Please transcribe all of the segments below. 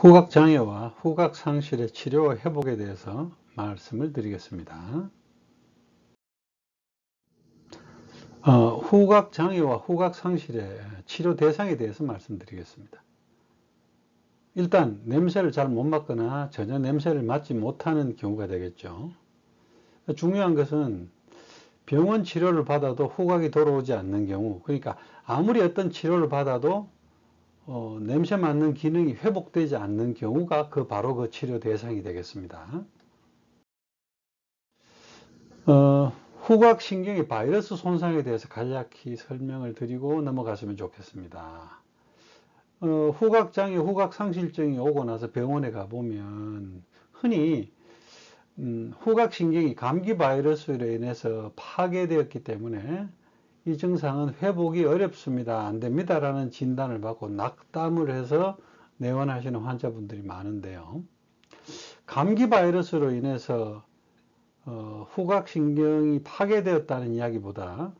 후각장애와 후각상실의 치료와 회복에 대해서 말씀을 드리겠습니다. 후각장애와 후각상실의 치료 대상에 대해서 말씀드리겠습니다. 일단 냄새를 잘 못 맡거나 전혀 냄새를 맡지 못하는 경우가 되겠죠. 중요한 것은 병원 치료를 받아도 후각이 돌아오지 않는 경우, 그러니까 아무리 어떤 치료를 받아도 냄새 맡는 기능이 회복되지 않는 경우가 바로 그 치료 대상이 되겠습니다. 후각신경의 바이러스 손상에 대해서 간략히 설명을 드리고 넘어갔으면 좋겠습니다. 후각장애, 후각상실증이 오고 나서 병원에 가보면 흔히 후각신경이 감기 바이러스로 인해서 파괴되었기 때문에 이 증상은 회복이 어렵습니다. 안 됩니다. 라는 진단을 받고 낙담을 해서 내원하시는 환자분들이 많은데요. 감기 바이러스로 인해서 후각신경이 파괴되었다는 이야기보다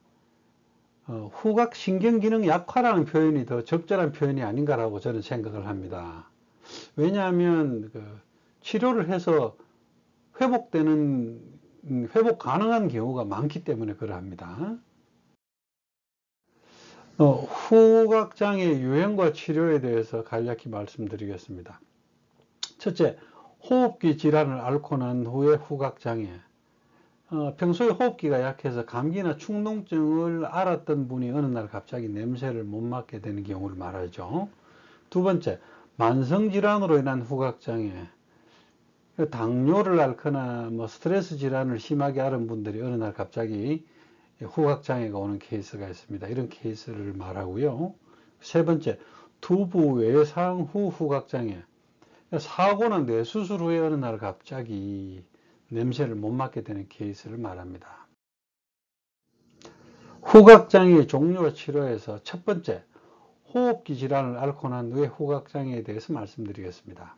후각신경 기능 약화라는 표현이 더 적절한 표현이 아닌가라고 저는 생각을 합니다. 왜냐하면 치료를 해서 회복 가능한 경우가 많기 때문에 그러합니다. 후각장애 유형과 치료에 대해서 간략히 말씀드리겠습니다. 첫째, 호흡기 질환을 앓고 난 후에 후각장애. 평소에 호흡기가 약해서 감기나 축농증을 앓았던 분이 어느 날 갑자기 냄새를 못 맡게 되는 경우를 말하죠. 두 번째, 만성질환으로 인한 후각장애. 당뇨를 앓거나 스트레스 질환을 심하게 앓은 분들이 어느 날 갑자기 후각장애가 오는 케이스가 있습니다. 이런 케이스를 말하고요. 세 번째, 두부 외상 후 후각장애. 사고나 뇌수술 후에 어느 날 갑자기 냄새를 못 맡게 되는 케이스를 말합니다. 후각장애의 종류와 치료에서 첫 번째, 호흡기 질환을 앓고 난 후에 후각장애에 대해서 말씀드리겠습니다.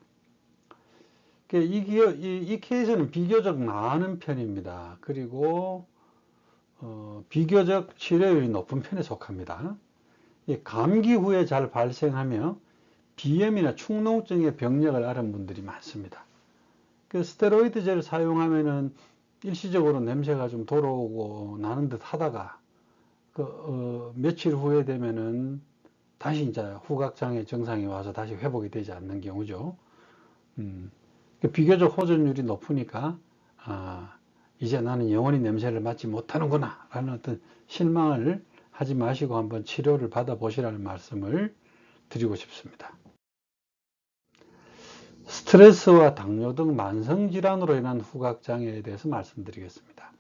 이 케이스는 비교적 많은 편입니다. 그리고 비교적 치료율이 높은 편에 속합니다. 감기 후에 잘 발생하며 비염이나 축농증의 병력을 앓은 분들이 많습니다. 스테로이드제를 사용하면은 일시적으로 냄새가 좀 돌아오고 나는 듯 하다가 며칠 후에 되면은 다시 이제 후각장애 증상이 와서 다시 회복이 되지 않는 경우죠. 비교적 호전율이 높으니까 이제 나는 영원히 냄새를 맡지 못하는구나 라는 어떤 실망을 하지 마시고 한번 치료를 받아보시라는 말씀을 드리고 싶습니다. 스트레스와 당뇨 등 만성질환으로 인한 후각장애에 대해서 말씀드리겠습니다.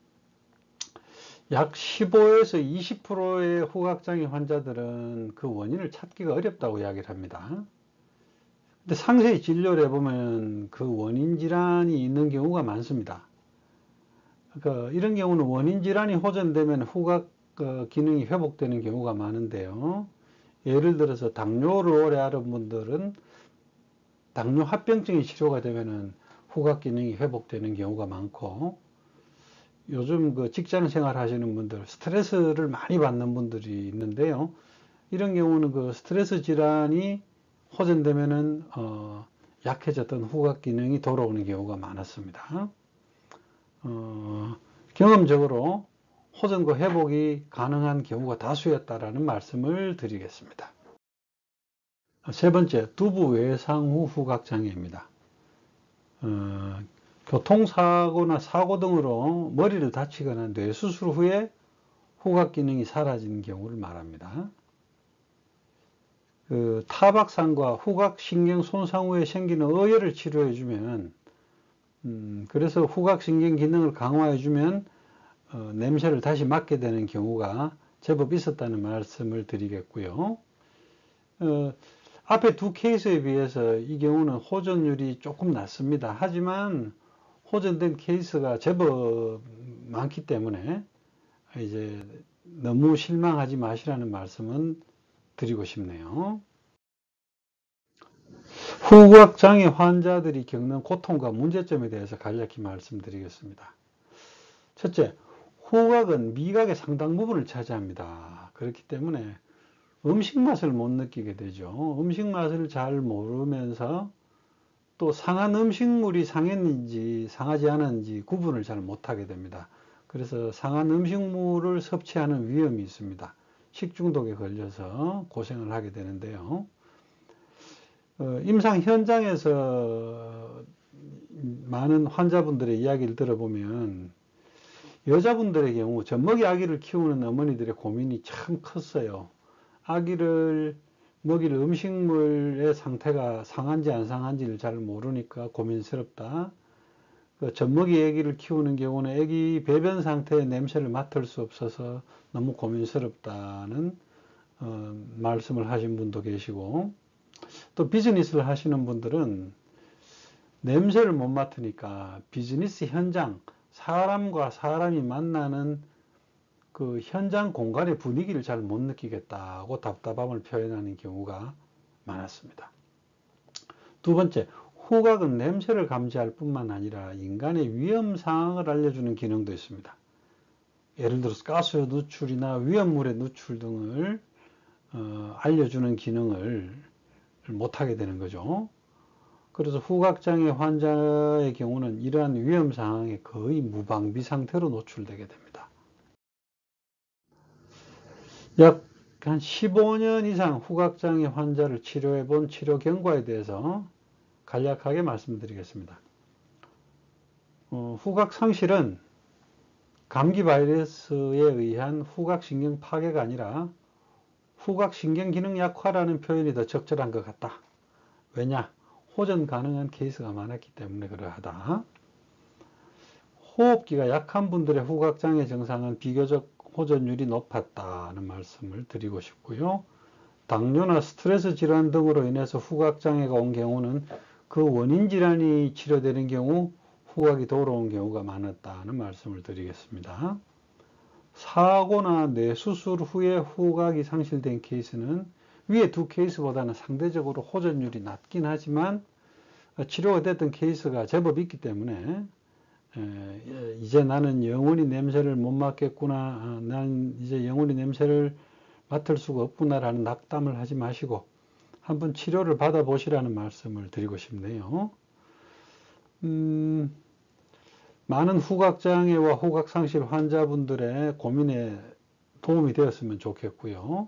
약 15에서 20%의 후각장애 환자들은 그 원인을 찾기가 어렵다고 이야기를 합니다. 근데 상세히 진료를 해보면 그 원인 질환이 있는 경우가 많습니다. 이런 경우는 원인 질환이 호전되면 후각 기능이 회복되는 경우가 많은데요. 예를 들어서 당뇨를 오래 앓은 분들은 당뇨 합병증이 치료가 되면은 후각 기능이 회복되는 경우가 많고, 요즘 직장 생활 하시는 분들, 스트레스를 많이 받는 분들이 있는데요. 이런 경우는 스트레스 질환이 호전되면은 약해졌던 후각 기능이 돌아오는 경우가 많았습니다. 경험적으로 호전과 회복이 가능한 경우가 다수였다라는 말씀을 드리겠습니다. 세 번째, 두부 외상 후 후각장애입니다. 교통사고나 사고 등으로 머리를 다치거나 뇌수술 후에 후각 기능이 사라지는 경우를 말합니다. 타박상과 후각신경 손상 후에 생기는 어혈을 치료해주면, 그래서 후각신경 기능을 강화해주면 냄새를 다시 맡게 되는 경우가 제법 있었다는 말씀을 드리겠고요. 앞에 두 케이스에 비해서 이 경우는 호전율이 조금 낮습니다. 하지만 호전된 케이스가 제법 많기 때문에 이제 너무 실망하지 마시라는 말씀은 드리고 싶네요. 후각장애 환자들이 겪는 고통과 문제점에 대해서 간략히 말씀드리겠습니다. 첫째, 후각은 미각의 상당 부분을 차지합니다. 그렇기 때문에 음식 맛을 못 느끼게 되죠. 음식 맛을 잘 모르면서 또 상한 음식물이 상했는지 상하지 않았는지 구분을 잘 못하게 됩니다. 그래서 상한 음식물을 섭취하는 위험이 있습니다. 식중독에 걸려서 고생을 하게 되는데요. 임상 현장에서 많은 환자분들의 이야기를 들어보면 여자분들의 경우 젖먹이 아기를 키우는 어머니들의 고민이 참 컸어요. 아기를 먹일 음식물의 상태가 상한지 안 상한지를 잘 모르니까 고민스럽다. 젖먹이 아기를 키우는 경우는 아기 배변 상태의 냄새를 맡을 수 없어서 너무 고민스럽다는 말씀을 하신 분도 계시고, 또 비즈니스를 하시는 분들은 냄새를 못 맡으니까 비즈니스 현장, 사람과 사람이 만나는 그 현장 공간의 분위기를 잘 못 느끼겠다고 답답함을 표현하는 경우가 많았습니다. 두 번째, 후각은 냄새를 감지할 뿐만 아니라 인간의 위험 상황을 알려주는 기능도 있습니다. 예를 들어서 가스 누출이나 위험물의 누출 등을 알려주는 기능을 못하게 되는 거죠. 그래서 후각장애 환자의 경우는 이러한 위험 상황에 거의 무방비 상태로 노출되게 됩니다. 약 한 15년 이상 후각장애 환자를 치료해 본 치료 경과에 대해서 간략하게 말씀드리겠습니다. 후각 상실은 감기 바이러스에 의한 후각신경 파괴가 아니라 후각신경 기능 약화라는 표현이 더 적절한 것 같다. 왜냐? 호전 가능한 케이스가 많았기 때문에 그러하다. 호흡기가 약한 분들의 후각장애 증상은 비교적 호전율이 높았다는 말씀을 드리고 싶고요. 당뇨나 스트레스 질환 등으로 인해서 후각장애가 온 경우는 그 원인 질환이 치료되는 경우 후각이 돌아온 경우가 많았다는 말씀을 드리겠습니다. 사고나 뇌수술 후에 후각이 상실된 케이스는 위에 두 케이스보다는 상대적으로 호전율이 낮긴 하지만 치료가 됐던 케이스가 제법 있기 때문에 이제 나는 영원히 냄새를 못 맡겠구나, 난 이제 영원히 냄새를 맡을 수가 없구나라는 낙담을 하지 마시고 한번 치료를 받아보시라는 말씀을 드리고 싶네요. 많은 후각장애와 후각상실 환자분들의 고민에 도움이 되었으면 좋겠고요.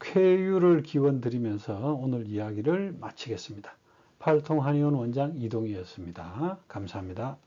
쾌유를 기원드리면서 오늘 이야기를 마치겠습니다. 팔통한의원 원장 이동희였습니다. 감사합니다.